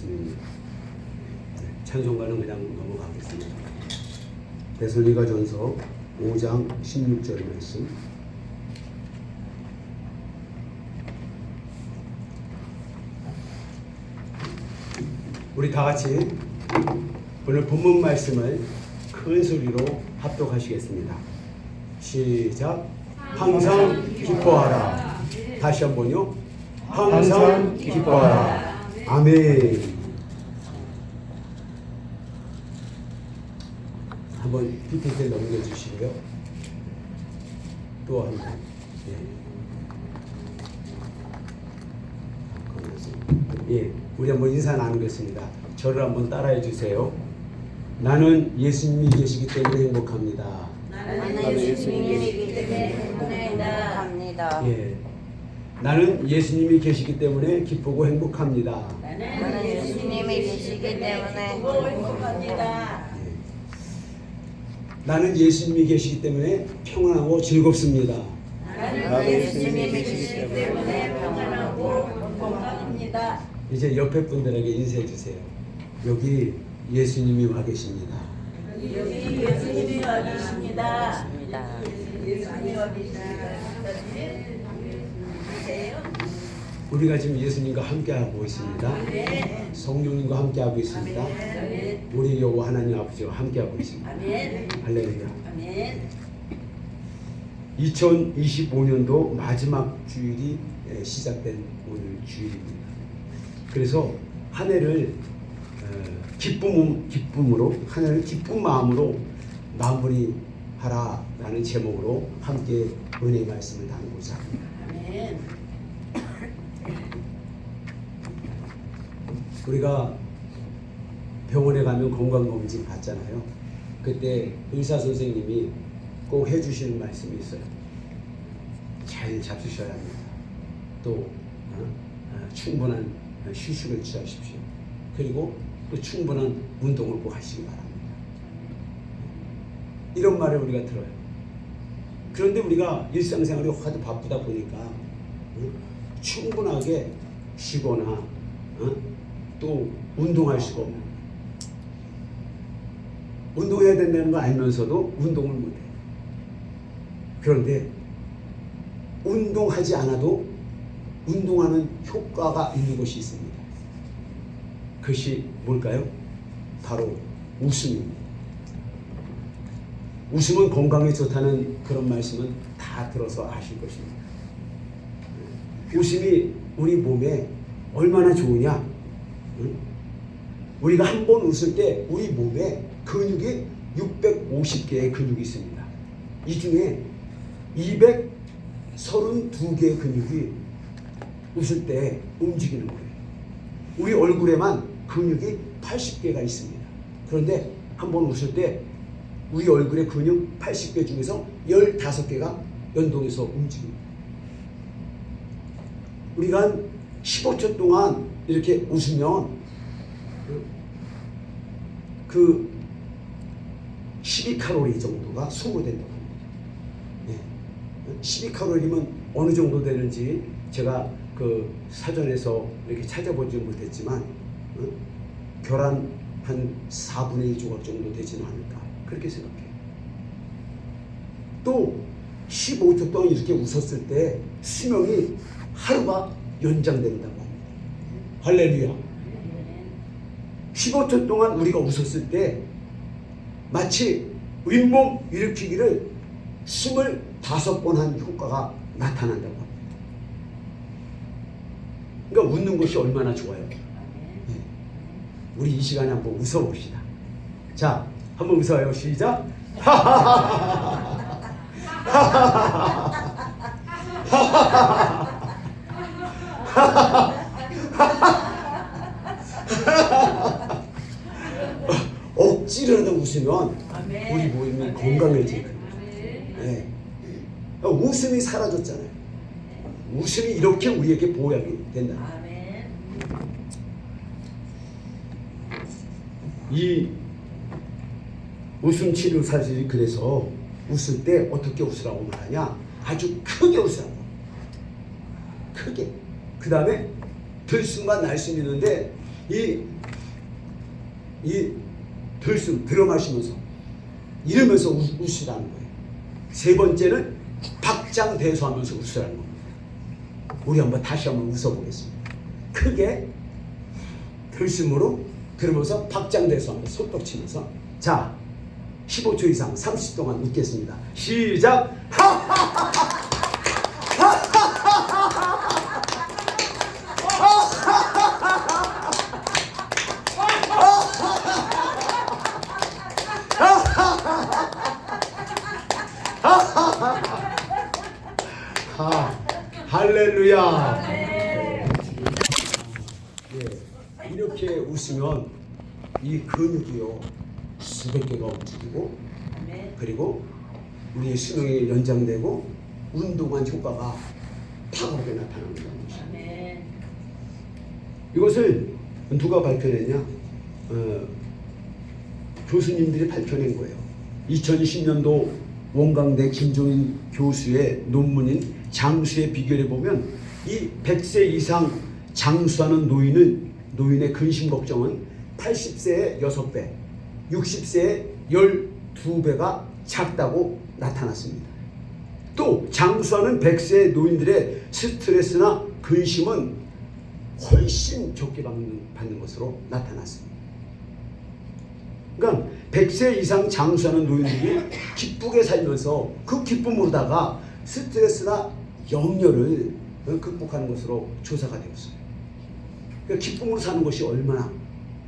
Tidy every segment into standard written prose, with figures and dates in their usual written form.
말씀입니다. 찬송가는 그냥 넘어가겠습니다. 데살로니가전서 5장 16절 말씀. 우리 다 같이 오늘 본문 말씀을 큰 소리로 합독하시겠습니다. 시작. 항상 기뻐하라. 다시 한번요. 항상 기뻐하라. 아멘. 한번 PPT 넘겨주시고요. 또 한 번. 예, 우리 한번 인사 나누겠습니다. 저를 한번 따라해 주세요. 나는 예수님이 계시기 때문에 행복합니다. 나는 예수님이 계시기 때문에 행복합니다. 예, 나는 예수님이 계시기 때문에 기쁘고 행복합니다. 나는 예수님이 계시기 때문에 행복합니다. 예. 나는 예수님이 계시기 때문에 평안하고 즐겁습니다. 나는 예수님이 계시기 때문에 평안하고 건강합니다. 이제 옆에 분들에게 인사해 주세요. 여기 예수님이 와 계십니다. 여기 예수님이 와 계십니다. 예수님이 와 계십니다. 우리가 지금 예수님과 함께하고 있습니다. 성령님과 함께하고 있습니다. 우리 여호와 하나님 아버지와 함께하고 있습니다. 할렐루야. 2025년도 마지막 주일이 시작된 오늘 주일입니다. 그래서 한 해를 기쁨으로, 한 해를 기쁜 마음으로 마무리하라라는 제목으로 함께 은혜의 말씀을 나누고자 합니다. 우리가 병원에 가면 건강검진 받잖아요. 그때 의사 선생님이 꼭 해주시는 말씀이 있어요. 잘 잡수셔야 합니다. 또 충분한 휴식을 취하십시오. 그리고 또 충분한 운동을 꼭 하시기 바랍니다. 이런 말을 우리가 들어요. 그런데 우리가 일상생활이 하도 바쁘다 보니까 충분하게 쉬거나 또 운동할 수가 없는 거예요. 운동해야 된다는 거 알면서도 운동을 못해요. 그런데 운동하지 않아도 운동하는 효과가 있는 것이 있습니다. 그것이 뭘까요? 바로 웃음입니다. 웃음은 건강에 좋다는 그런 말씀은 다 들어서 아실 것입니다. 웃음이 우리 몸에 얼마나 좋으냐? 우리가 한 번 웃을 때 우리 몸에 근육이 650개의 근육이 있습니다. 이 중에 232개의 근육이 웃을 때 움직이는 거예요. 우리 얼굴에만 근육이 80개가 있습니다. 그런데 한 번 웃을 때 우리 얼굴의 근육 80개 중에서 15개가 연동해서 움직입니다. 우리가 한 15초 동안 이렇게 웃으면 그 12칼로리 정도가 소모된다고 합니다. 12칼로리면 어느 정도 되는지 제가 그 사전에서 이렇게 찾아보지 못했지만 계란 한 4분의 1 조각 정도 되지는 않을까 그렇게 생각해요. 또 15초 동안 이렇게 웃었을 때 수명이 하루가 연장된다고 합니다. 할렐루야. 15초 동안 우리가 웃었을 때 마치 윗몸 일으키기를 25번 한 효과가 나타난다고 합니다. 그러니까 웃는 것이 얼마나 좋아요. 우리 이 시간에 한번 웃어봅시다. 자, 한번 웃어요. 시작. 억지로 웃으면 우리 몸이 건강해지거든요. 네. 웃음이 사라졌잖아요. 웃음이 이렇게 우리에게 보약이 된다. 이 웃음 치료 사실이 그래서 웃을 때 어떻게 웃으라고 말하냐? 아주 크게 웃으라고. 크게. 그 다음에 들숨과 날숨 있는데 이 들숨 들어 마시면서 이러면서 웃으라는 거예요. 세 번째는 박장대소하면서 웃으라는 겁니다. 우리 다시 한번 웃어보겠습니다. 크게 들숨으로 들으면서 박장대소하면서 손뼉 치면서 자 15초 이상 30초 동안 웃겠습니다. 시작. 할렐루야. 이렇게 웃으면 이 근육이요 수백 개가 움직이고 그리고 우리의 수명이 연장되고 운동한 효과가 탁월하게 나타나는 것입니다. 이것을 누가 발표했냐? 교수님들이 발표낸 거예요. 2020년도 원광대 김종인 교수의 논문인 장수의 비결에 보면 이 100세 이상 장수하는 노인의 근심 걱정은 80세의 6배, 60세의 12배가 작다고 나타났습니다. 또 장수하는 100세 노인들의 스트레스나 근심은 훨씬 적게 받는 것으로 나타났습니다. 그러니까 100세 이상 장수하는 노인들이 기쁘게 살면서 그 기쁨으로다가 스트레스나 염려를 극복하는 것으로 조사가 되었어요. 그러니까 기쁨으로 사는 것이 얼마나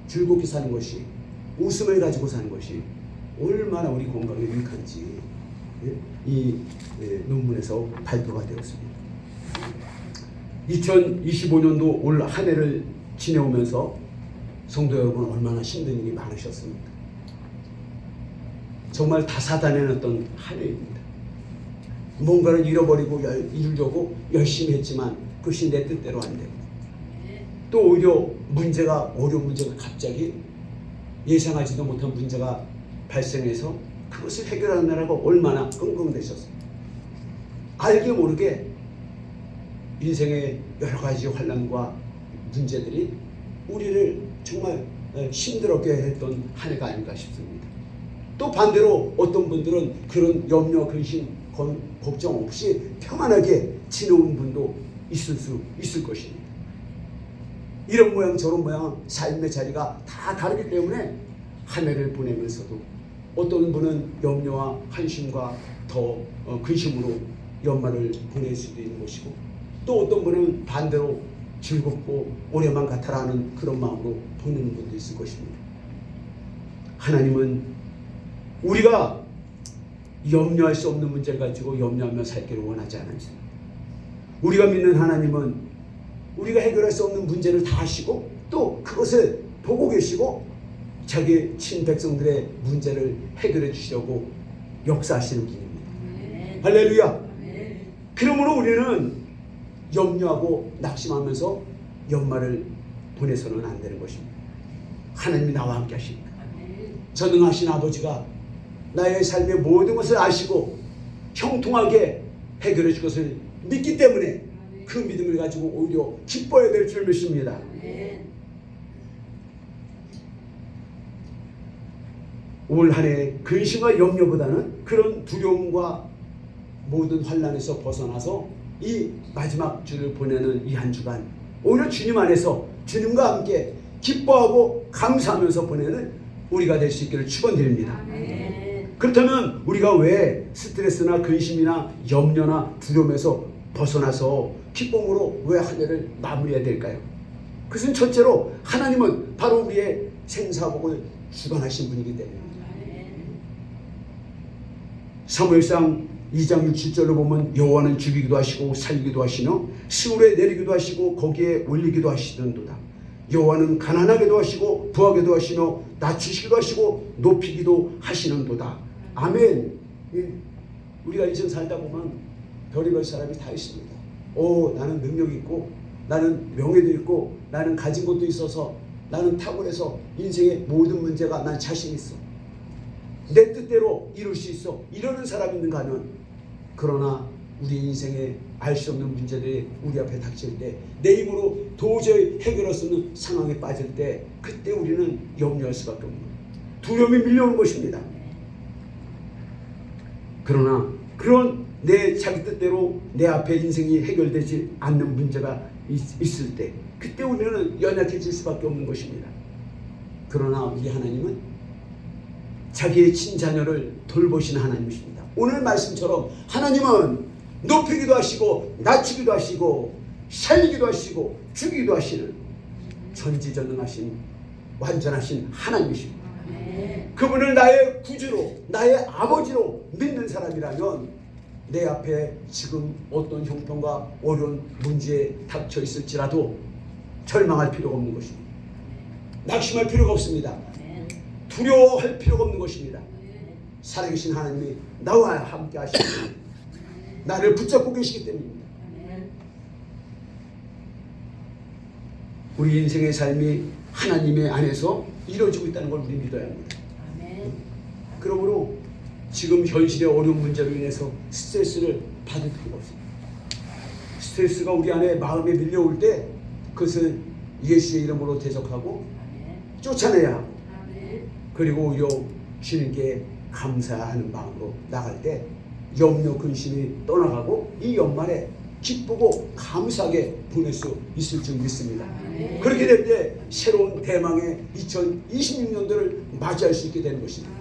즐겁게 사는 것이 웃음을 가지고 사는 것이 얼마나 우리 건강에 유익한지 이 논문에서 발표가 되었습니다. 2025년도 올 한 해를 지내오면서 성도 여러분 얼마나 힘든 일이 많으셨습니까? 정말 다사다난했던 한 해입니다. 뭔가를 잃어버리고 이루려고 열심히 했지만 그것이 내 뜻대로 안 되고 또 오히려 어려운 문제가 갑자기 예상하지도 못한 문제가 발생해서 그것을 해결하느라고 얼마나 끙끙대셨어요. 알게 모르게 인생의 여러 가지 환난과 문제들이 우리를 정말 힘들게 했던 한 해가 아닌가 싶습니다. 또 반대로 어떤 분들은 그런 염려, 근심, 걱정 없이 평안하게 지내온 분도 있을 것입니다. 이런 모양 저런 모양 삶의 자리가 다 다르기 때문에 한 해를 보내면서도 어떤 분은 염려와 한심과 더 근심으로 연말을 보낼 수도 있는 것이고 또 어떤 분은 반대로 즐겁고 올해만 같아라는 그런 마음으로 보내는 분도 있을 것입니다. 하나님은 우리가 염려할 수 없는 문제를 가지고 염려하며 살기를 원하지 않으십니다. 우리가 믿는 하나님은 우리가 해결할 수 없는 문제를 다 아시고 또 그것을 보고 계시고 자기 친백성들의 문제를 해결해 주시려고 역사하시는 분입니다. 할렐루야. 그러므로 우리는 염려하고 낙심하면서 연말을 보내서는 안 되는 것입니다. 하나님이 나와 함께 하십니다. 전능하신 아버지가 나의 삶의 모든 것을 아시고 형통하게 해결해 줄 것을 믿기 때문에 그 믿음을 가지고 오히려 기뻐해야 될 줄 믿습니다. 올 한 해 근심과 염려보다는 그런 두려움과 모든 환난에서 벗어나서 이 마지막 주를 보내는 이 한 주간 오히려 주님 안에서 주님과 함께 기뻐하고 감사하면서 보내는 우리가 될 수 있기를 축원드립니다. 그렇다면 우리가 왜 스트레스나 근심이나 염려나 두려움에서 벗어나서 기쁨으로 왜 한 해를 마무리해야 될까요? 그것은 첫째로 하나님은 바로 우리의 생사복을 주관하신 분이기 때문입니다. 사무엘상 2장 6, 7절로 보면 여호와는 죽이기도 하시고 살리기도 하시며 시온에 내리기도 하시고 거기에 올리기도 하시는도다. 여호와는 가난하게도 하시고 부하게도 하시며 낮추시기도 하시고 높이기도 하시는도다. 아멘. 우리가 인생 살다 보면 별의별 사람이 다 있습니다. 나는 능력이 있고 나는 명예도 있고 나는 가진 것도 있어서 나는 탁월해서 인생의 모든 문제가 난 자신 있어. 내 뜻대로 이룰 수 있어. 이러는 사람이 있는가 하면 그러나 우리 인생에 알 수 없는 문제들이 우리 앞에 닥칠 때, 내 힘으로 도저히 해결할 수 없는 상황에 빠질 때, 그때 우리는 염려할 수밖에 없는 거예요. 두려움이 밀려오는 것입니다. 그러나 그런 내 자기 뜻대로 내 앞에 인생이 해결되지 않는 문제가 있을 때, 그때 우리는 연약해질 수밖에 없는 것입니다. 그러나 우리 하나님은 자기의 친자녀를 돌보시는 하나님이십니다. 오늘 말씀처럼 하나님은 높이기도 하시고 낮추기도 하시고 살리기도 하시고 죽이기도 하시는 전지전능하신 완전하신 하나님이십니다. 그분을 나의 구주로, 나의 아버지로 믿는 사람이라면 내 앞에 지금 어떤 형편과 어려운 문제에 닥쳐 있을지라도 절망할 필요가 없는 것입니다. 낙심할 필요가 없습니다. 두려워할 필요가 없는 것입니다. 살아계신 하나님이 나와 함께 하시고 나를 붙잡고 계시기 때문입니다. 우리 인생의 삶이 하나님의 안에서 이루어지고 있다는 걸 우리 믿어야 합니다. 그러므로 지금 현실의 어려운 문제로 인해서 스트레스를 받을 필요가 없습니다. 스트레스가 우리 안에 마음에 밀려올 때 그것을 예수의 이름으로 대적하고 쫓아내야 하고, 그리고 오히려 주님께 감사하는 마음으로 나갈 때 염려 근심이 떠나가고 이 연말에 기쁘고 감사하게 보낼 수 있을 줄 믿습니다. 그렇게 될 때 새로운 대망의 2026년도를 맞이할 수 있게 되는 것입니다.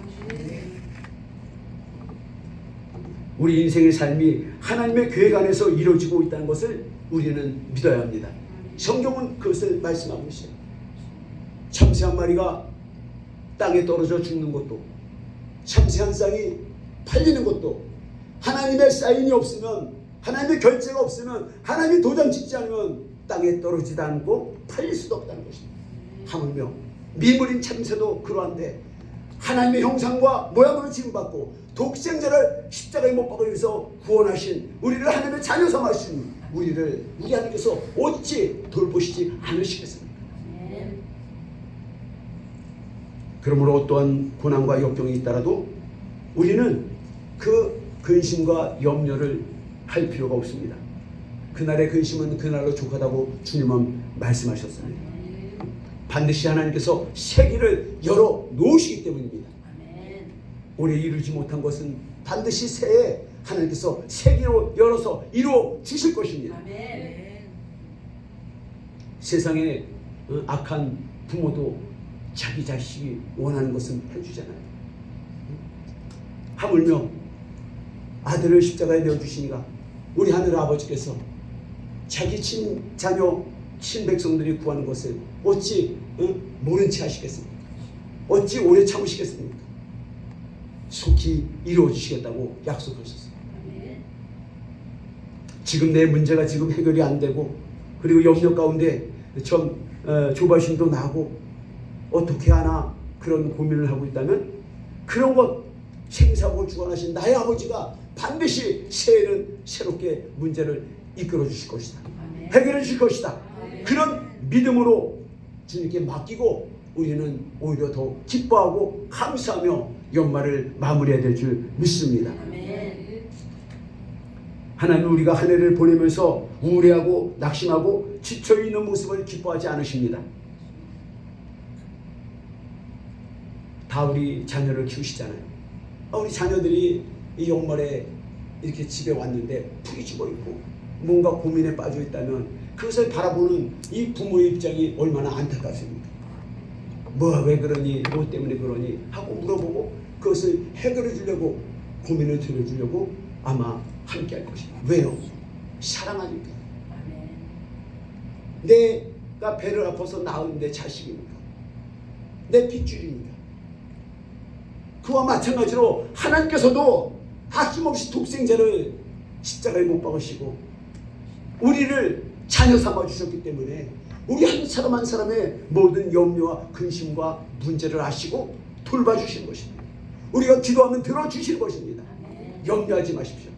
우리 인생의 삶이 하나님의 계획 안에서 이루어지고 있다는 것을 우리는 믿어야 합니다. 성경은 그것을 말씀하고 있어요. 참새 한 마리가 땅에 떨어져 죽는 것도, 참새 한 쌍이 팔리는 것도, 하나님의 사인이 없으면, 하나님의 결제가 없으면, 하나님이 도장 찍지 않으면 땅에 떨어지지 않고 팔릴 수도 없다는 것입니다. 하물며 미물인 참새도 그러한데 하나님의 형상과 모양으로 지음받고 독생자를 십자가에 못 박아 위해서 구원하신 우리를 하나님의 자녀 삼으신 우리를 우리 하나님께서 어찌 돌보시지 않으시겠습니까? 그러므로 어떠한 고난과 역경이 있더라도 우리는 그 근심과 염려를 할 필요가 없습니다. 그날의 근심은 그날로 족하다고 주님은 말씀하셨습니다. 반드시 하나님께서 세기를 열어 놓으시기 때문입니다. 올해 이루지 못한 것은 반드시 새해 하나님께서 세기로 열어서 이루어 주실 것입니다. 세상에 악한 부모도 자기 자식이 원하는 것은 해주잖아요. 하물며 아들을 십자가에 내어주시니까 우리 하늘 아버지께서 자기 친자녀 친백성들이 구하는 것을 어찌 모른 채 하시겠습니까? 어찌 오래 참으시겠습니까? 속히 이루어 주시겠다고 약속하셨어요. 지금 내 문제가 지금 해결이 안 되고, 그리고 염려 가운데 좀 조바심도 나고 어떻게 하나 그런 고민을 하고 있다면, 그런 것 생사고 주관하신 나의 아버지가 반드시 새해는 새롭게 문제를 이끌어 주실 것이다. 해결해 주실 것이다. 그런 믿음으로 주님께 맡기고 우리는 오히려 더 기뻐하고 감사하며 연말을 마무리해야 될 줄 믿습니다. 하나님, 우리가 한 해를 보내면서 우울해하고 낙심하고 지쳐있는 모습을 기뻐하지 않으십니다. 다 우리 자녀를 키우시잖아요. 우리 자녀들이 이 연말에 이렇게 집에 왔는데 풀이 죽어있고 뭔가 고민에 빠져 있다면 그것을 바라보는 이 부모의 입장이 얼마나 안타깝습니까? 왜 그러니, 뭐 때문에 그러니 하고 물어보고 그것을 해결해 주려고, 고민을 들어주려고 아마 함께 할 것입니다. 왜요? 사랑하니까. 내가 배를 아파서 낳은 내 자식이니까, 내 핏줄이니까. 그와 마찬가지로 하나님께서도 아낌없이 독생자를 십자가에 못 박으시고 우리를 자녀 삼아 주셨기 때문에 우리 한 사람 한 사람의 모든 염려와 근심과 문제를 아시고 돌봐주시는 것입니다. 우리가 기도하면 들어주실 것입니다. 염려하지 마십시오.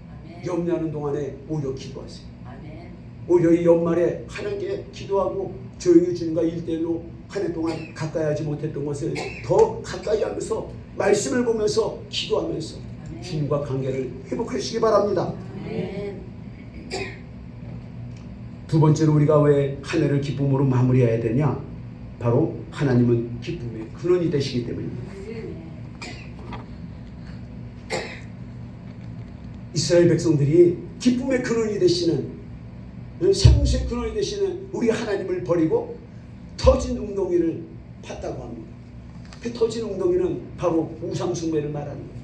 염려하는 동안에 오히려 기도하세요. 오히려 이 연말에 하나님께 기도하고 조용히 주님과 1대1로 한 해 동안 가까이 하지 못했던 것을 더 가까이 하면서 말씀을 보면서 기도하면서 주님과 관계를 회복하시기 바랍니다. 두 번째로 우리가 왜 한 해를 기쁨으로 마무리해야 되냐? 바로 하나님은 기쁨의 근원이 되시기 때문입니다. 이스라엘 백성들이 기쁨의 근원이 되시는, 생수의 근원이 되시는 우리 하나님을 버리고 터진 웅덩이를 팠다고 합니다. 그 터진 웅덩이는 바로 우상숭배를 말하는 거예요.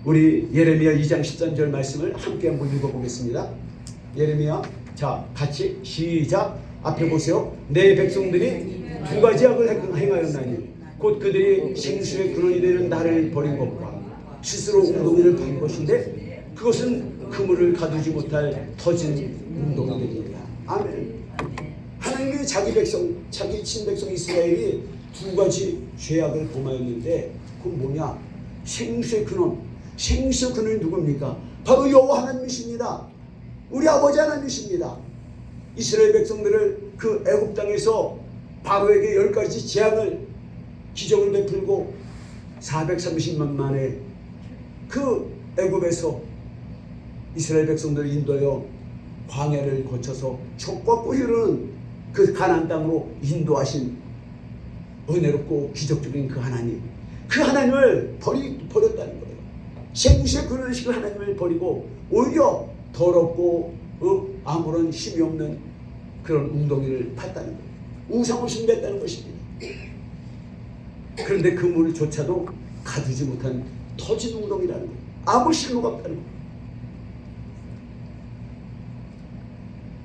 우리 예레미야 2장 13절 말씀을 함께 한번 읽어보겠습니다. 예레미야, 자 같이 시작. 앞에 보세요. 내 백성들이 두 가지 악을 행하였나니 곧 그들이 생수의 근원이 되는 나를 버린 것과 스스로 웅덩이를 판 것인데 그것은 그물을 가두지 못할 터진 웅덩이입니다. 아멘. 하나님이 자기 백성, 자기 친백성 이스라엘이 두 가지 죄악을 범하였는데 그건 뭐냐? 생수의 근원. 생수의 근원이 누굽니까? 바로 여호와 하나님이십니다. 우리 아버지 하나님이십니다. 이스라엘 백성들을 그 애굽 땅에서 바로에게 10가지 재앙을, 기적을 베풀고 430년 만에 그 애굽에서 이스라엘 백성들을 인도하여 광야를 거쳐서 젖과 꿀이 흐르는 그 가나안 땅으로 인도하신 은혜롭고 기적적인 그 하나님, 그 하나님을 버렸다는 거예요. 생수의 근원이신 하나님을 버리고 오히려 더럽고 아무런 힘이 없는 그런 웅덩이를 팠다는 거예요. 우상을 숭배했다는 것입니다. 그런데 그 물조차도 가두지 못한 터진 웅덩이라는 거예요. 아무 실무가 없다는 거예요.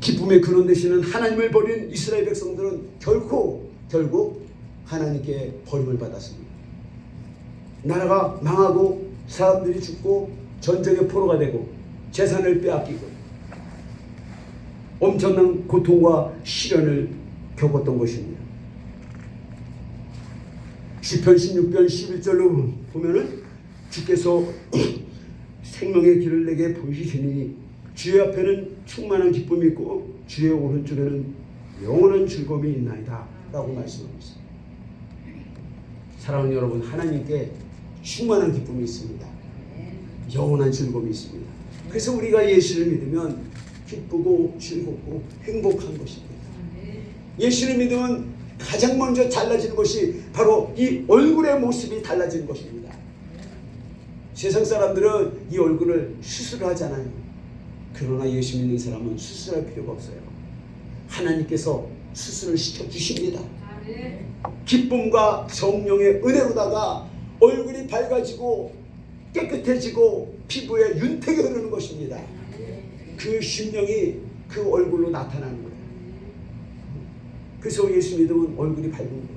기쁨의 근원 되시는 하나님을 버린 이스라엘 백성들은 결국 하나님께 버림을 받았습니다. 나라가 망하고 사람들이 죽고 전쟁의 포로가 되고 재산을 빼앗기고 엄청난 고통과 시련을 겪었던 것입니다. 시편 16편 11절로 보면은 주께서 생명의 길을 내게 보이시니 주의 앞에는 충만한 기쁨이 있고 주의 오른쪽에는 영원한 즐거움이 있나이다 라고 말씀하고 있습니다. 사랑하는 여러분, 하나님께 충만한 기쁨이 있습니다. 영원한 즐거움이 있습니다. 그래서 우리가 예수를 믿으면 기쁘고 즐겁고 행복한 것입니다. 예수를 믿으면 가장 먼저 달라지는 것이 바로 이 얼굴의 모습이 달라지는 것입니다. 세상 사람들은 이 얼굴을 수술을 하잖아요. 그러나 예수 믿는 사람은 수술할 필요가 없어요. 하나님께서 수술을 시켜주십니다. 기쁨과 성령의 은혜로다가 얼굴이 밝아지고 깨끗해지고 피부에 윤택이 흐르는 것입니다. 그 심령이 그 얼굴로 나타나는 거예요. 그래서 예수 믿으면 얼굴이 밝은 거예요.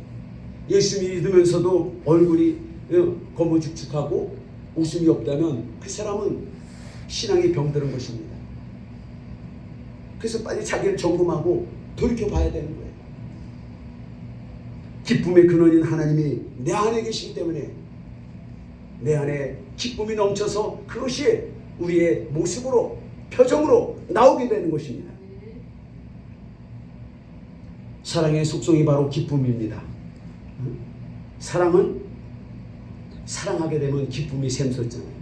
예수 믿으면서도 얼굴이 거무죽죽하고 웃음이 없다면 그 사람은 신앙이 병드는 것입니다. 그래서 빨리 자기를 점검하고 돌이켜봐야 되는 거예요. 기쁨의 근원인 하나님이 내 안에 계시기 때문에 내 안에 기쁨이 넘쳐서 그것이 우리의 모습으로, 표정으로 나오게 되는 것입니다. 사랑의 속성이 바로 기쁨입니다. 사랑은 사랑하게 되면 기쁨이 샘솟잖아요.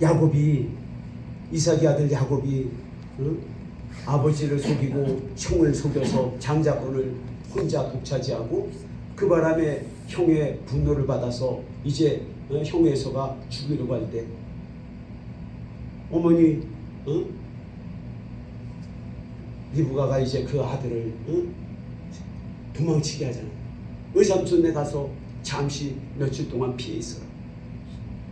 야곱이, 이삭의 아들 야곱이 아버지를 속이고 형을 속여서 장자권을 혼자 독차지하고 그 바람에 형의 분노를 받아서 이제 형에서가 죽이려고 할 때 어머니 리브가가 이제 그 아들을 도망치게 하잖아요. 의삼촌네 가서 잠시 며칠 동안 피해 있어라.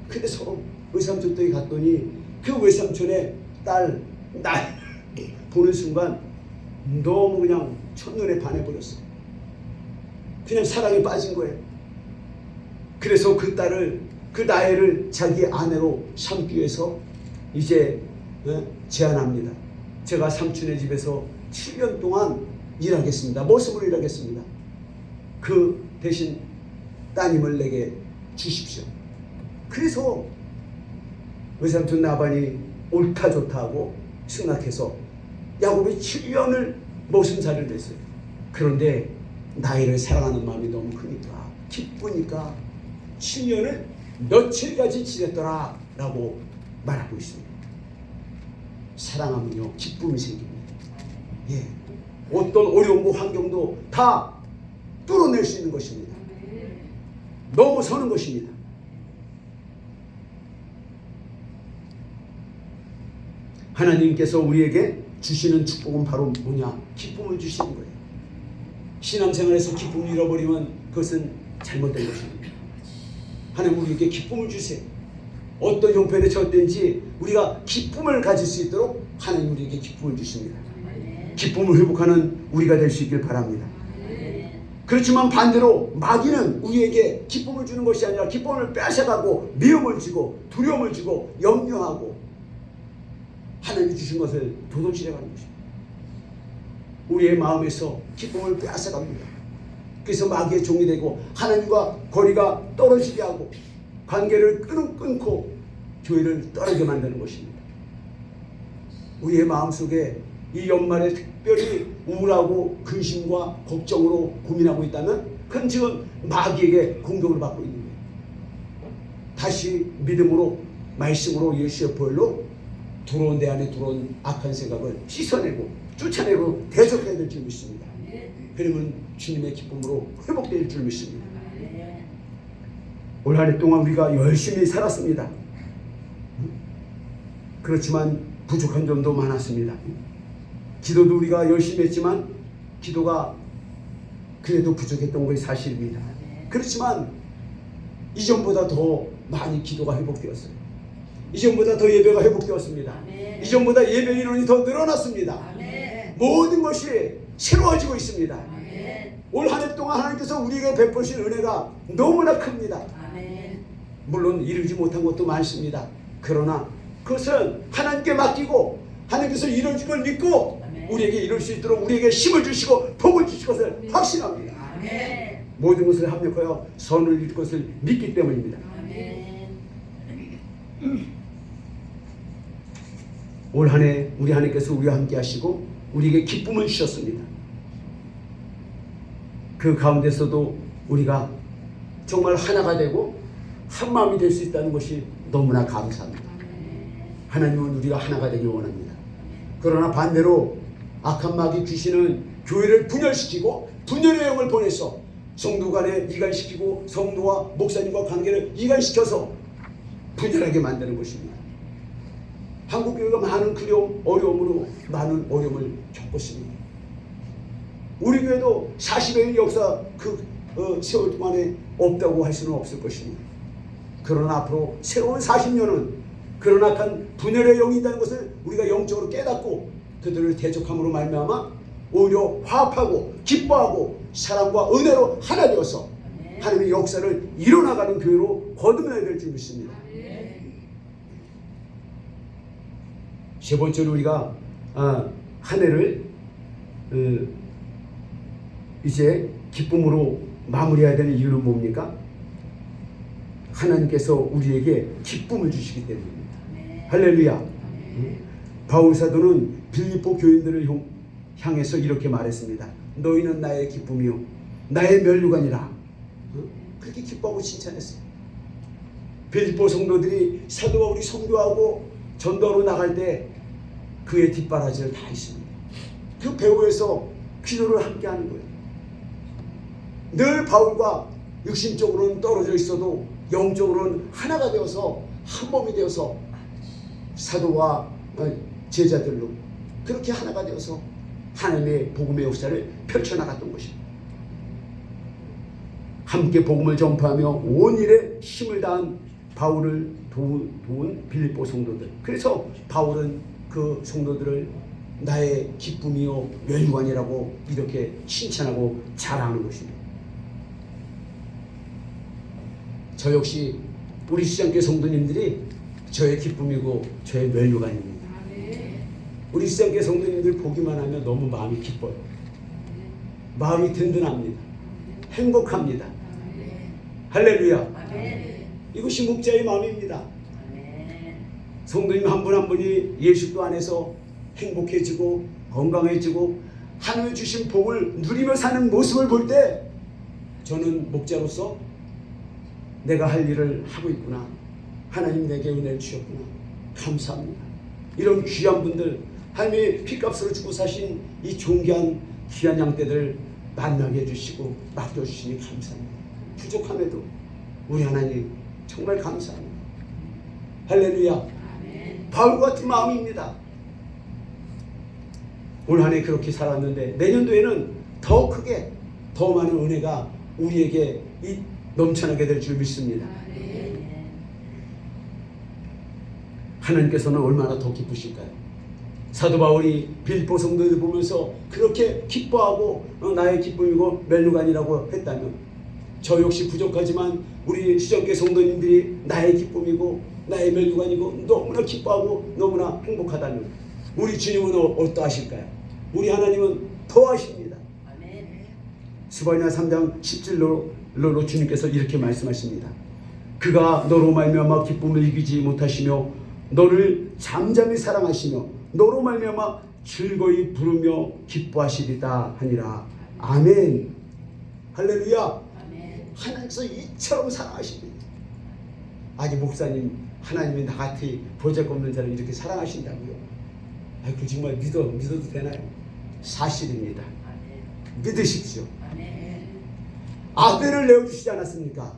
그래서 의삼촌 댁에 갔더니 그 외삼촌의 딸 보는 순간 너무 그냥 첫눈에 반해버렸어. 그냥 사랑에 빠진 거예요. 그래서 그 딸을, 그 나이를 자기 아내로 삼기 위해서 이제 제안합니다. 제가 삼촌의 집에서 7년 동안 일하겠습니다. 모습으로 일하겠습니다. 그 대신 따님을 내게 주십시오. 그래서 외삼촌 나반이 옳다 좋다 하고 승낙해서 야곱이 7년을 모순살이를 했어요. 그런데 나이를 사랑하는 마음이 너무 크니까 기쁘니까 7년을 며칠까지 지냈더라 라고 말하고 있습니다. 사랑하면요 기쁨이 생깁니다. 예, 어떤 어려움과 환경도 다 뚫어낼 수 있는 것입니다. 넘어서는 것입니다. 하나님께서 우리에게 주시는 축복은 바로 뭐냐? 기쁨을 주시는 거예요. 신앙생활에서 기쁨을 잃어버리면 그것은 잘못된 것입니다. 하나님 우리에게 기쁨을 주세요. 어떤 형편에 처했든지 우리가 기쁨을 가질 수 있도록 하나님 우리에게 기쁨을 주십니다. 기쁨을 회복하는 우리가 될 수 있길 바랍니다. 그렇지만 반대로 마귀는 우리에게 기쁨을 주는 것이 아니라 기쁨을 뺏어가고 미움을 주고 두려움을 주고 염려하고 하나님이 주신 것을 도둑질해가는 것입니다. 우리의 마음에서 기쁨을 빼앗아갑니다. 그래서 마귀의 종이 되고 하나님과 거리가 떨어지게 하고 관계를 끊고 교회를 떠나게 만드는 것입니다. 우리의 마음속에 이 연말에 특별히 우울하고 근심과 걱정으로 고민하고 있다면 그건 지금 마귀에게 공격을 받고 있는 거예요. 다시 믿음으로 말씀으로 예수의 보혈로 들어온 내 안에 들어온 악한 생각을 씻어내고 쫓아내고 대적해야 될 줄 믿습니다. 그러면 주님의 기쁨으로 회복될 줄 믿습니다. 올 한 해 동안 우리가 열심히 살았습니다. 그렇지만 부족한 점도 많았습니다. 기도도 우리가 열심히 했지만 기도가 그래도 부족했던 것이 사실입니다. 그렇지만 이전보다 더 많이 기도가 회복되었어요. 이전보다 더 예배가 회복되었습니다. 이전보다 예배 인원이 더 늘어났습니다. 모든 것이 새로워지고 있습니다. 올 한 해 동안 하나님께서 우리에게 베푸신 은혜가 너무나 큽니다. 물론 이루지 못한 것도 많습니다. 그러나 그것은 하나님께 맡기고 하나님께서 이루어질 걸 믿고 우리에게 이룰 수 있도록 우리에게 힘을 주시고 복을 주실 것을 확신합니다. 모든 것을 합력하여 선을 이룰 것을 믿기 때문입니다. 올 한 해 우리 하나님께서 우리와 함께 하시고 우리에게 기쁨을 주셨습니다. 그 가운데서도 우리가 정말 하나가 되고 한 마음이 될 수 있다는 것이 너무나 감사합니다. 하나님은 우리가 하나가 되길 원합니다. 그러나 반대로 악한 마귀 귀신은 교회를 분열시키고 분열의 영을 보내서 성도 간에 이간시키고 성도와 목사님과 관계를 이간시켜서 분열하게 만드는 것입니다. 한국교회가 많은 어려움으로 많은 어려움을 겪었습니다. 우리 교회도 40여년 역사 세월 동안에 없다고 할 수는 없을 것입니다. 그러나 앞으로 새로운 40년은 그런 악한 분열의 영이 있다는 것을 우리가 영적으로 깨닫고 그들을 대적함으로 말미암아 오히려 화합하고 기뻐하고 사랑과 은혜로 하나 되어서 하나님의 역사를 이뤄나가는 교회로 거듭나야 될 줄 믿습니다. 세 번째로 우리가 한 해를 이제 기쁨으로 마무리해야 되는 이유는 뭡니까? 하나님께서 우리에게 기쁨을 주시기 때문입니다. 할렐루야. 바울 사도는 빌립보 교인들을 향해서 이렇게 말했습니다. 너희는 나의 기쁨이요 나의 면류관이라. 그렇게 기뻐하고 칭찬했어요. 빌립보 성도들이 사도 바울이 선교하고 전도하러 나갈 때 그의 뒷바라지를 다 했습니다. 그 배후에서 기도를 함께 하는 거예요. 늘 바울과 육신적으로는 떨어져 있어도 영적으로는 하나가 되어서 한 몸이 되어서 사도와 제자들로 그렇게 하나가 되어서 하나님의 복음의 역사를 펼쳐나갔던 것입니다. 함께 복음을 전파하며 온 일에 힘을 다한 바울을 도운 빌립보 성도들. 그래서 바울은 그 성도들을 나의 기쁨이요 면류관이라고 이렇게 칭찬하고 자랑하는 것입니다. 저 역시 우리 시장교회 성도님들이 저의 기쁨이고 저의 면류관입니다. 우리 시장교회 성도님들 보기만 하면 너무 마음이 기뻐요. 마음이 든든합니다. 행복합니다. 할렐루야. 이것이 목자의 마음입니다. 성도님 한 분 한 분이 예수도 안에서 행복해지고 건강해지고 하나님의 주신 복을 누리며 사는 모습을 볼 때 저는 목자로서 내가 할 일을 하고 있구나. 하나님 내게 은혜를 주셨구나. 감사합니다. 이런 귀한 분들, 하나님이 핏값으로 주고 사신 이 존귀한 귀한 양떼들 만나게 해주시고 맡겨주시니 감사합니다. 부족함에도 우리 하나님 정말 감사합니다. 할렐루야. 바울 같은 마음입니다. 올 한 해 그렇게 살았는데 내년도에는 더 크게 더 많은 은혜가 우리에게 넘쳐나게 될 줄 믿습니다. 하나님께서는 얼마나 더 기쁘실까요? 사도 바울이 빌립보 성도들 보면서 그렇게 기뻐하고 나의 기쁨이고 멜루간이라고 했다면 저 역시 부족하지만 우리 시정계 성도님들이 나의 기쁨이고 나의 멜루간이고 너무나 기뻐하고 너무나 행복하다면 우리 주님은 어떠하실까요? 우리 하나님은 더하십니다. 스바냐 3장 10절로 주님께서 이렇게 말씀하십니다. 그가 너로 말미암아 기쁨을 이기지 못하시며 너를 잠잠히 사랑하시며 너로 말미암아 즐거이 부르며 기뻐하시리다 하니라. 아멘. 할렐루야. 하나님께서 이처럼 사랑하십니다. 아니 목사님, 하나님이 나같이 보잘것없는 자를 이렇게 사랑하신다고요? 그 정말 믿어도 되나요? 사실입니다. 믿으십시오. 아들을 내어주시지 않았습니까?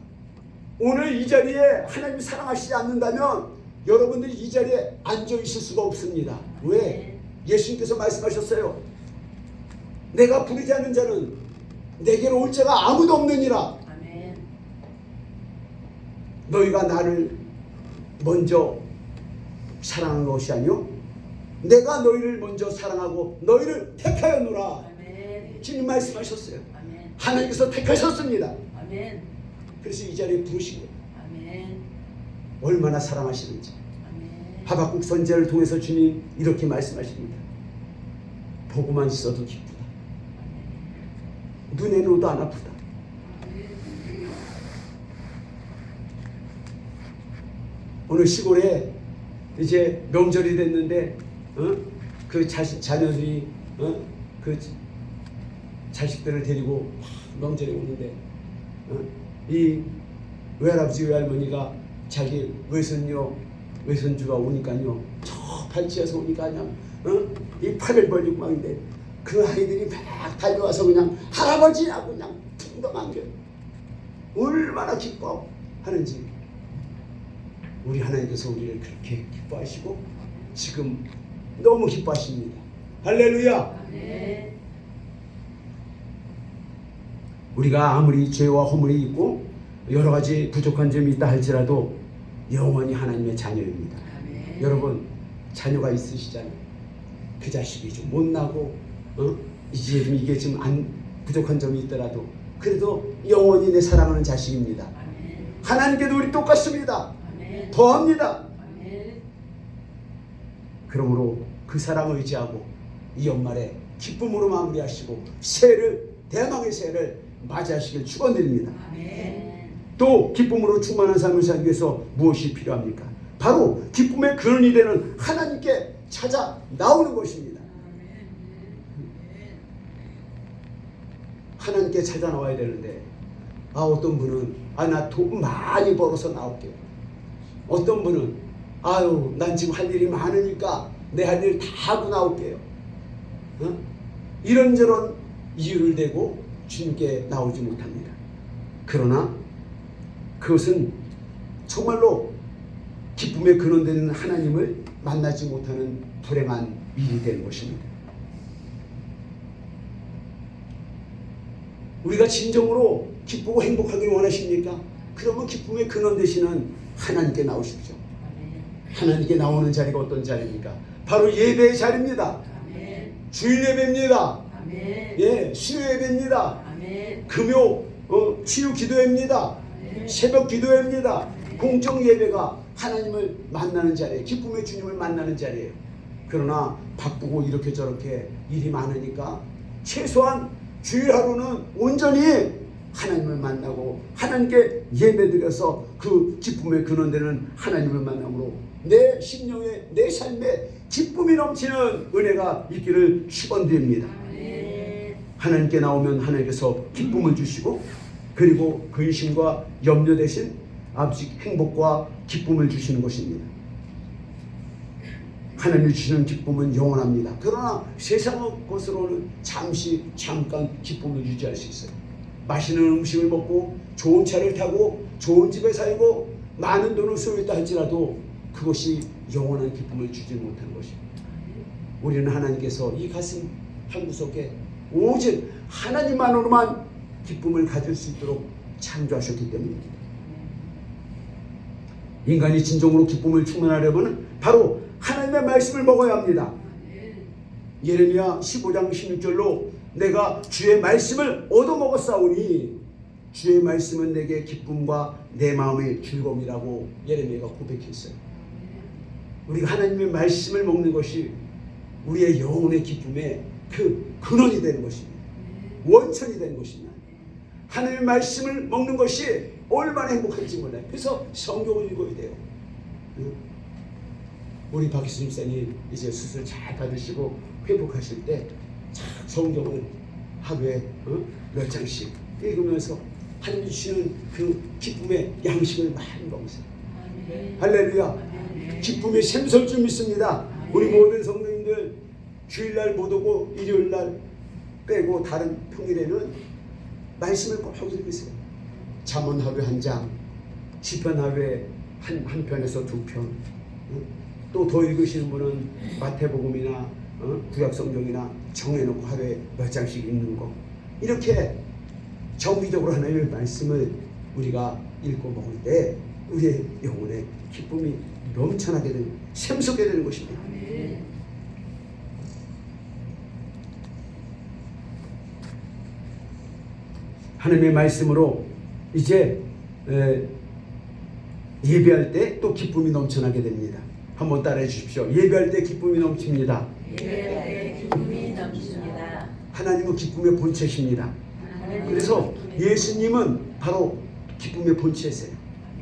오늘 이 자리에 하나님이 사랑하시지 않는다면 여러분들이 이 자리에 앉아있을 수가 없습니다. 왜? 예수님께서 말씀하셨어요. 내가 부르지 않는 자는 내게로 올 자가 아무도 없느니라. 너희가 나를 먼저 사랑한 것이 아니요 내가 너희를 먼저 사랑하고 너희를 택하였노라. 주님 말씀하셨어요. 하나님께서 택하셨습니다. 그래서 이 자리에 부르시고 얼마나 사랑하시는지. 하박국 선지자를 통해서 주님 이렇게 말씀하십니다. 보고만 있어도 기쁘다. 눈에 놓아도 안 아프다. 오늘 시골에 이제 명절이 됐는데 그 자녀들이 그 자식들을 데리고 명절에 오는데 이 외할아버지 외할머니가 자기 외손주가 오니까요 저 발치에서 오니까 그냥 이 팔을 벌리고 막 있는데 그 아이들이 막 달려와서 그냥 할아버지라고 그냥 퉁덩한 게 얼마나 기뻐하는지. 우리 하나님께서 우리를 그렇게 기뻐하시고 지금 너무 기뻐하십니다. 할렐루야. 우리가 아무리 죄와 허물이 있고 여러 가지 부족한 점이 있다 할지라도 영원히 하나님의 자녀입니다. 여러분 자녀가 있으시잖아요. 그 자식이 좀 못나고 이게 좀 부족한 점이 있더라도 그래도 영원히 내 사랑하는 자식입니다. 하나님께도 우리 똑같습니다. 더합니다. 그러므로 그 사랑을 의지하고 이 연말에 기쁨으로 마무리하시고 대망의 새해를 맞이하시길 축원드립니다. 또 기쁨으로 충만한 삶을 살기 위해서 무엇이 필요합니까? 바로 기쁨의 근원이 되는 하나님께 찾아 나오는 것입니다. 하나님께 찾아 나와야 되는데 어떤 분은 나 돈 많이 벌어서 나올게요. 어떤 분은 난 지금 할 일이 많으니까 내 할 일 다 하고 나올게요. 이런저런 이유를 대고 주님께 나오지 못합니다. 그러나 그것은 정말로 기쁨의 근원되는 하나님을 만나지 못하는 불행한 일이 되는 것입니다. 우리가 진정으로 기쁘고 행복하길 원하십니까? 그러면 기쁨의 근원 되시는 하나님께 나오십시오. 하나님께 나오는 자리가 어떤 자리입니까? 바로 예배의 자리입니다. 주일 예배입니다. 예, 수요 예배입니다. 금요 치유 기도회입니다. 새벽 기도회입니다. 공적 예배가 하나님을 만나는 자리예요. 기쁨의 주님을 만나는 자리예요. 그러나 바쁘고 이렇게 저렇게 일이 많으니까 최소한 주일 하루는 온전히 하나님을 만나고 하나님께 예배드려서 그 기쁨의 근원되는 하나님을 만남으로 내 심령에 내 삶에 기쁨이 넘치는 은혜가 있기를 축원드립니다. 하나님께 나오면 하나님께서 기쁨을 주시고 그리고 근심과 염려 대신 아버지 행복과 기쁨을 주시는 것입니다. 하나님이 주시는 기쁨은 영원합니다. 그러나 세상의 것으로는 잠깐 기쁨을 유지할 수 있어요. 맛있는 음식을 먹고 좋은 차를 타고 좋은 집에 살고 많은 돈을 소유했다 할지라도 그것이 영원한 기쁨을 주지 못하는 것입니다. 우리는 하나님께서 이 가슴 한구석에 오직 하나님만으로만 기쁨을 가질 수 있도록 창조하셨기 때문입니다. 인간이 진정으로 기쁨을 충만하려면 바로 하나님의 말씀을 먹어야 합니다. 예레미야 15장 16절로 내가 주의 말씀을 얻어먹었사오니 주의 말씀은 내게 기쁨과 내 마음의 즐거움이라고 예레미야가 고백했어요. 우리가 하나님의 말씀을 먹는 것이 우리의 영혼의 기쁨의 그 근원이 되는 것입니다. 원천이 되는 것입니다. 하나님의 말씀을 먹는 것이 얼마나 행복한지 몰라요. 그래서 성경을 읽어야 돼요. 우리 박희수 집사님 이제 수술 잘 받으시고 회복하실 때 성경을 하루에 몇 장씩 읽으면서 하나님 주시는 그 기쁨의 양식을 많이 먹으세요. 할렐루야. 기쁨이 샘설 줄 믿습니다. 우리 모든 성도님들 주일날 못 오고 일요일날 빼고 다른 평일에는 말씀을 꼭 읽으세요. 잠언 하루에 한 장, 시편 하루에 한 편에서 두 편. 또 더 읽으시는 분은 마태복음이나 구약성경이나 정해놓고 하루에 몇 장씩 읽는 거. 이렇게 정기적으로 하나님의 말씀을 우리가 읽고 먹을 때 우리의 영혼에 기쁨이 넘쳐나게 되는, 샘솟게 되는 것입니다. 하나님의 말씀으로 이제 예배할 때 또 기쁨이 넘쳐나게 됩니다. 한번 따라해 주십시오. 예배할 때 기쁨이 넘칩니다. 예배할 때 기쁨이 넘칩니다. 하나님은 기쁨의 본체십니다. 그래서 예수님은 바로 기쁨의 본체세요.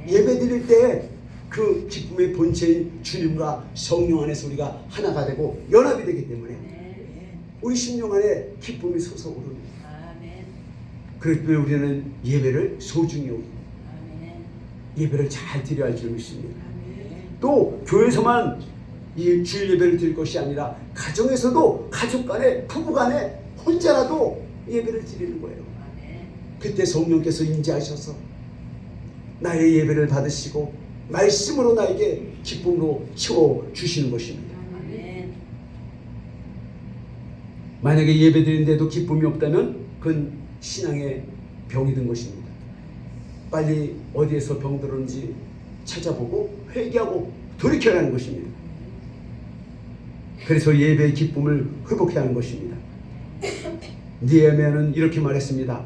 예배 드릴 때 그 기쁨의 본체인 주님과 성령 안에서 우리가 하나가 되고 연합이 되기 때문에 우리 심령 안에 기쁨이 솟아오릅니다. 그렇기 때문에 우리는 예배를 소중히 여기고 예배를 잘 드려야 할 줄 믿습니다. 또 교회에서만 이 주일 예배를 드릴 것이 아니라 가정에서도 가족 간에 부부 간에 혼자라도 예배를 드리는 거예요. 그때 성령께서 임재하셔서 나의 예배를 받으시고 말씀으로 나에게 기쁨으로 채워주시는 것입니다. 만약에 예배 드리는데도 기쁨이 없다면 그건 신앙의 병이 든 것입니다. 빨리 어디에서 병들었는지 찾아보고 회개하고 돌이켜야 하는 것입니다. 그래서 예배의 기쁨을 회복해야 하는 것입니다. 느헤미야는 이렇게 말했습니다.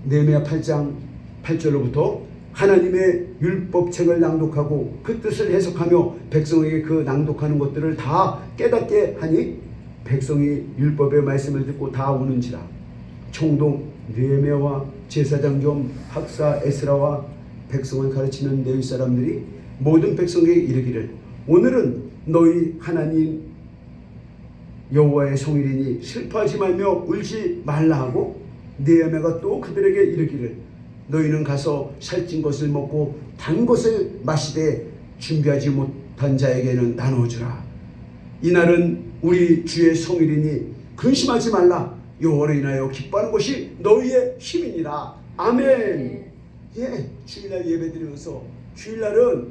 느헤미야 8장 8절로부터 하나님의 율법책을 낭독하고 그 뜻을 해석하며 백성에게 그 낭독하는 것들을 다 깨닫게 하니 백성이 율법의 말씀을 듣고 다 우는지라. 총독 느헤미야와 제사장 겸 학사 에스라와 백성을 가르치는 레위 사람들이 모든 백성에게 이르기를 오늘은 너희 하나님 여호와의 성일이니 슬퍼하지 말며 울지 말라 하고 느헤미야가 또 그들에게 이르기를 너희는 가서 살찐 것을 먹고 단 것을 마시되 준비하지 못한 자에게는 나눠주라. 이날은 우리 주의 성일이니 근심하지 말라. 여호와를 인하여 기뻐하는 것이 너희의 힘이니라. 아멘. 예, 주일날 예배드리면서 주일날은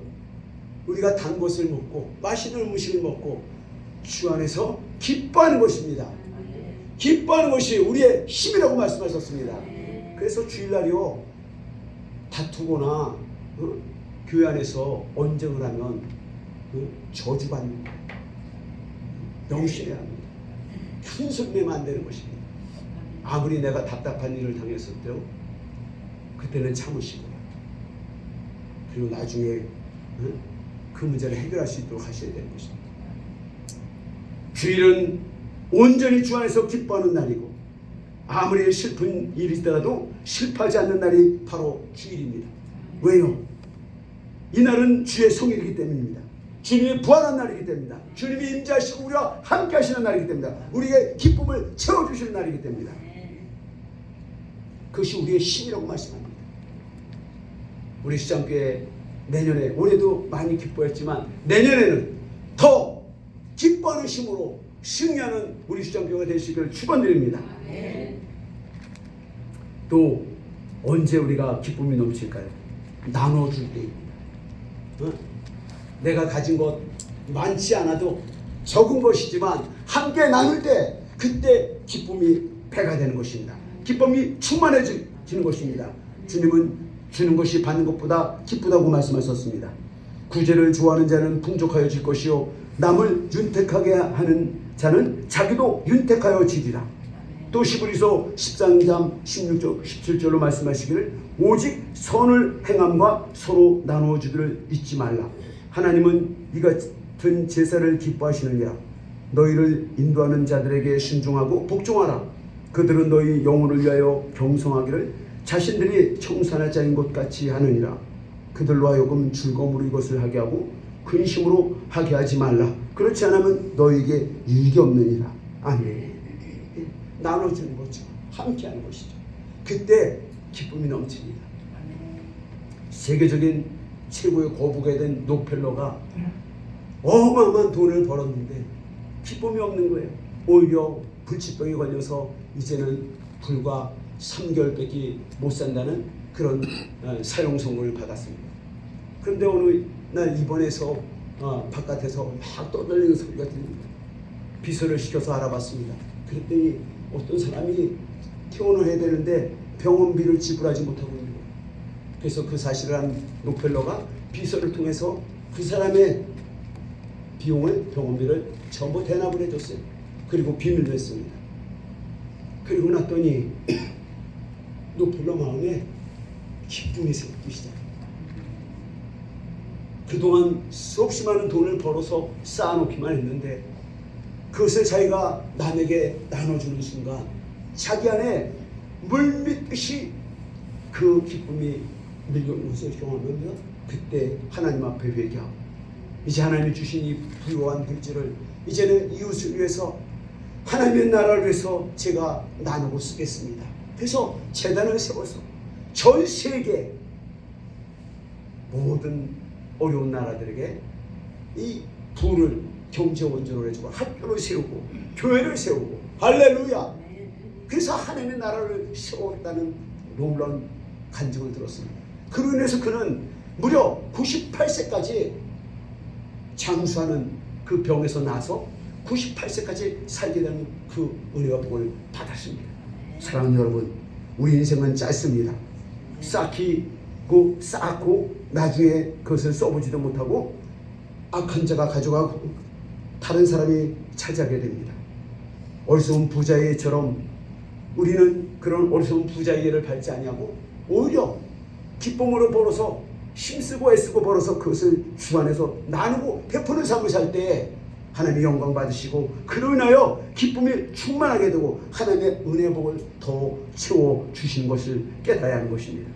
우리가 단 것을 먹고 맛있는 음식을 먹고 주 안에서 기뻐하는 것입니다. 기뻐하는 것이 우리의 힘이라고 말씀하셨습니다. 그래서 주일날이요 다투거나 교회 안에서 언쟁을 하면 저주받는 명심해야 합니다. 큰 소리 내면 안 되는 것입니다. 아무리 내가 답답한 일을 당했을 때요 그때는 참으시고 그리고 나중에 그 문제를 해결할 수 있도록 하셔야 되는 것입니다. 주일은 온전히 주 안에서 기뻐하는 날이고 아무리 슬픈 일이 있더라도 슬퍼하지 않는 날이 바로 주일입니다. 왜요? 이날은 주의 성일이기 때문입니다. 주님이 부활한 날이기 때문입니다. 주님이 임재하시고 우리와 함께 하시는 날이기 때문입니다. 우리의 기쁨을 채워주시는 날이기 때문입니다. 그것이 우리의 힘이라고 말씀합니다. 우리 시장교회 내년에 올해도 많이 기뻐했지만 내년에는 더 기뻐하는 힘으로 승리하는 우리 수장교가 되시기를 축원드립니다. 또 언제 우리가 기쁨이 넘칠까요? 나눠줄 때입니다. 내가 가진 것 많지 않아도 적은 것이지만 함께 나눌 때 그때 기쁨이 배가 되는 것입니다. 기쁨이 충만해지는 것입니다. 주님은 주는 것이 받는 것보다 기쁘다고 말씀하셨습니다. 구제를 좋아하는 자는 풍족하여질 것이요 남을 윤택하게 하는 자는 자기도 윤택하여 지리라. 또 시브리서 13장 16절 17절로 말씀하시기를 오직 선을 행함과 서로 나누어 주기를 잊지 말라. 하나님은 이 같은 제사를 기뻐하시느니라. 너희를 인도하는 자들에게 순종하고 복종하라. 그들은 너희 영혼을 위하여 경성하기를 자신들이 청산할 자인 것 같이 하느니라. 그들로 하여금 즐거움으로 이것을 하게 하고 근심으로 하게 하지 말라. 그렇지 않으면 너희에게 유익이 없느니라. 아멘. 나눠주는 거죠. 함께하는 것이죠. 그때 기쁨이 넘칩니다. 세계적인 최고의 거부가 된 록펠러가 어마어마한 돈을 벌었는데 기쁨이 없는 거예요. 오히려 불치병에 걸려서 이제는 불과 3개월밖에 못 산다는 그런 사형 선고를 받았습니다. 그런데 어느 날 입원해서 바깥에서 막 떠들리는 소리가 들립니다. 비서를 시켜서 알아봤습니다. 그랬더니 어떤 사람이 퇴원을 해야 되는데 병원비를 지불하지 못하고 있는 거예요. 그래서 그 사실을 한 록펠러가 비서를 통해서 그 사람의 비용을, 병원비를 전부 대납을 해줬어요. 그리고 비밀로 했습니다. 그리고 났더니 록펠러 마음에 기쁨이 생기기 시작합니다. 그동안 수없이 많은 돈을 벌어서 쌓아놓기만 했는데 그것을 자기가 남에게 나눠주는 순간 자기 안에 물밀듯이 그 기쁨이 밀려오는 것을 경험하며 그때 하나님 앞에 회개하고 이제 하나님이 주신 이 부요한 물질을 이제는 이웃을 위해서 하나님의 나라를 위해서 제가 나누고 쓰겠습니다. 그래서 재단을 세워서 전 세계 모든 어려운 나라들에게 이 부를 경제 원조로 해주고 학교를 세우고 교회를 세우고 할렐루야. 그래서 하나님의 나라를 세웠다는 놀라운 간증을 들었습니다. 그로 인해서 그는 무려 98세까지 장수하는 그 병에서 나서 98세까지 살게 되는 그 은혜와 복을 받았습니다. 사랑하는 여러분, 우리 인생은 짧습니다. 쌓고 나중에 그것을 써보지도 못하고 악한 자가 가져가고 다른 사람이 차지하게 됩니다. 어리석은 부자의처럼 우리는 그런 어리석은 부자의 예를 밟지 아니하고 오히려 기쁨으로 벌어서 힘쓰고 애쓰고 벌어서 그것을 주 안에서 나누고 베푸는 삶을 살 때 하나님의 영광 받으시고 그로 인하여 기쁨이 충만하게 되고 하나님의 은혜의 복을 더 채워주시는 것을 깨달아야 하는 것입니다.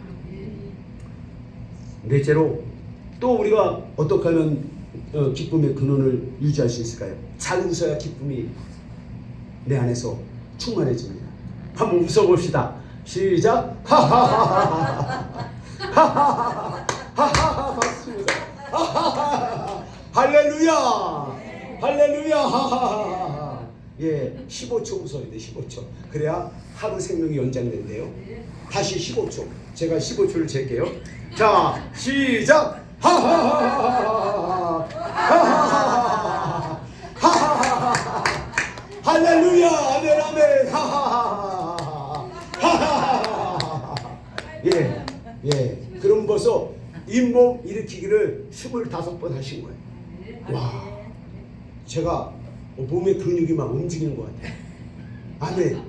넷째로 또 우리가 어떻게 하면 기쁨의 근원을 유지할 수 있을까요? 잘 웃어야 기쁨이 내 안에서 충만해집니다. 한번 웃어봅시다. 시작. 하하하하하 하하하하 맞습니다. 하하하하 할렐루야 할렐루야 하하하하. 예, 15초 웃어야 돼. 15초. 그래야 하루 생명이 연장된대요. 다시 15초. 제가 15초를 잴게요. 자, 시작. 하하하하하 하하하하 하하하하 할렐루야 아멘 아멘 하하하하 하하하하. 예. 그럼 벌써 잇몸 일으키기를 25번 하신 거예요. 와, 제가 몸의 근육이 막 움직이는 것 같아요. 아멘.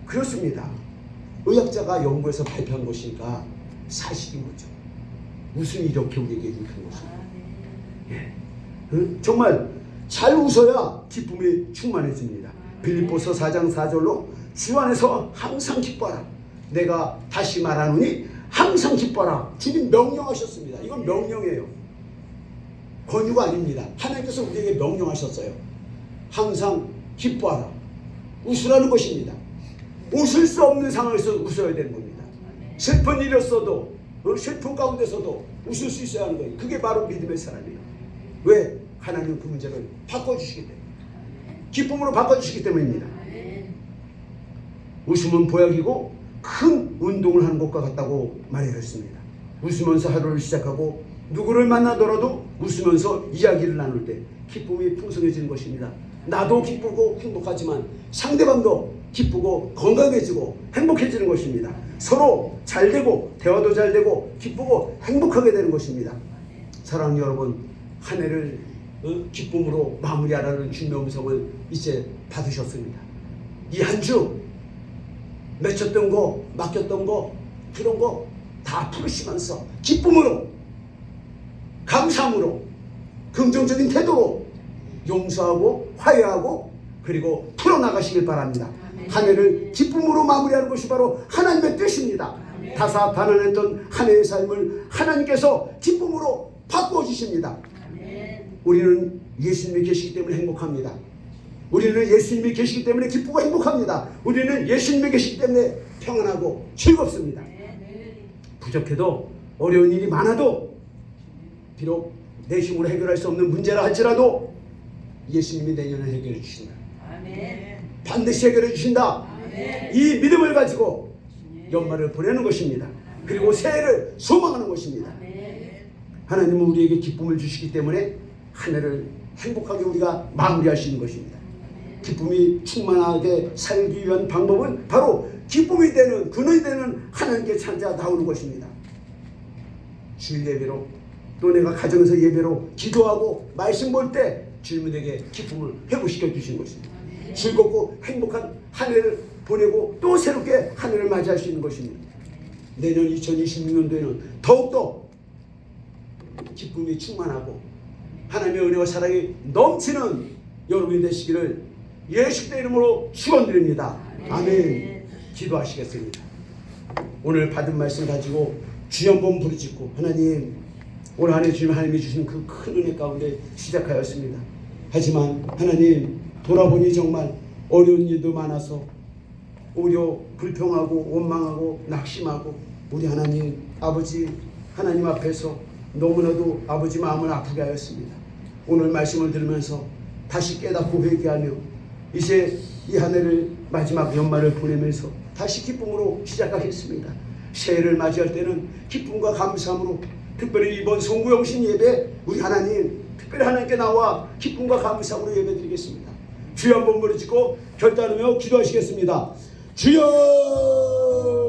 그렇습니다. 의학자가 연구해서 발표한 것이니까 사실인 거죠. 웃음이 이렇게 우리에게 유익한 것입니다. 예. 정말 잘 웃어야 기쁨이 충만해집니다. 빌립보서 4장 4절로 주 안에서 항상 기뻐하라. 내가 다시 말하노니 항상 기뻐하라. 주님 명령하셨습니다. 이건 명령이에요. 권유가 아닙니다. 하나님께서 우리에게 명령하셨어요. 항상 기뻐하라. 웃으라는 것입니다. 웃을 수 없는 상황에서 웃어야 되는 겁니다. 슬픈 일이었어도 슬픔 가운데서도 웃을 수 있어야 하는 거예요. 그게 바로 믿음의 사람이에요. 왜? 하나님 그 문제를 바꿔주시기 때문에, 기쁨으로 바꿔주시기 때문입니다. 웃음은 보약이고 큰 운동을 하는 것과 같다고 말했습니다. 웃으면서 하루를 시작하고 누구를 만나더라도 웃으면서 이야기를 나눌 때 기쁨이 풍성해지는 것입니다. 나도 기쁘고 행복하지만 상대방도 기쁘고 건강해지고 행복해지는 것입니다. 서로 잘되고 대화도 잘되고 기쁘고 행복하게 되는 것입니다. 사랑하는 여러분, 한 해를 기쁨으로 마무리하라는 주님의 음성을 이제 받으셨습니다. 이 한 주 맺혔던 거, 맡겼던 거, 그런 거 다 풀으시면서 기쁨으로, 감사함으로, 긍정적인 태도로 용서하고 화해하고 그리고 풀어나가시길 바랍니다. 한 해를 기쁨으로 마무리하는 것이 바로 하나님의 뜻입니다. 다사다난했던 한 해의 삶을 하나님께서 기쁨으로 바꿔주십니다. 우리는 예수님이 계시기 때문에 행복합니다. 우리는 예수님이 계시기 때문에 기쁘고 행복합니다. 우리는 예수님이 계시기 때문에 평안하고 즐겁습니다. 부족해도 어려운 일이 많아도 비록 내 힘으로 해결할 수 없는 문제라 할지라도 예수님이 내년에 해결해 주신다. 반드시 해결해 주신다. 이 믿음을 가지고 연말을 보내는 것입니다. 그리고 새해를 소망하는 것입니다. 하나님은 우리에게 기쁨을 주시기 때문에 한 해를 행복하게 우리가 마무리할 수 있는 것입니다. 기쁨이 충만하게 살기 위한 방법은 바로 기쁨이 되는, 근원이 되는 하나님께 찾아 나오는 것입니다. 주일 예배로 또 내가 가정에서 예배로 기도하고 말씀 볼 때 주님에게 기쁨을 회복시켜 주신 것입니다. 즐겁고 행복한 한 해를 보내고 또 새롭게 한 해를 맞이할 수 있는 것입니다. 내년 2026년도에는 더욱더 기쁨이 충만하고 하나님의 은혜와 사랑이 넘치는 여러분이 되시기를 예수의 이름으로 축원드립니다. 아멘. 기도하시겠습니다. 오늘 받은 말씀 가지고 주여 한번 부르짖고, 하나님, 올 한 해 주님 하나님이 주신 그 큰 은혜 가운데 시작하였습니다. 하지만 하나님, 돌아보니 정말 어려운 일도 많아서 오히려 불평하고 원망하고 낙심하고 우리 하나님 아버지 하나님 앞에서 너무나도 아버지 마음을 아프게 하였습니다. 오늘 말씀을 들으면서 다시 깨닫고 회개하며 이제 이 한 해를 마지막 연말을 보내면서 다시 기쁨으로 시작하겠습니다. 새해를 맞이할 때는 기쁨과 감사함으로, 특별히 이번 송구영신 예배 우리 하나님 특별히 하나님께 나와 기쁨과 감사함으로 예배드리겠습니다. 주여 한번 부르짖고 결단하며 기도하시겠습니다. 주여!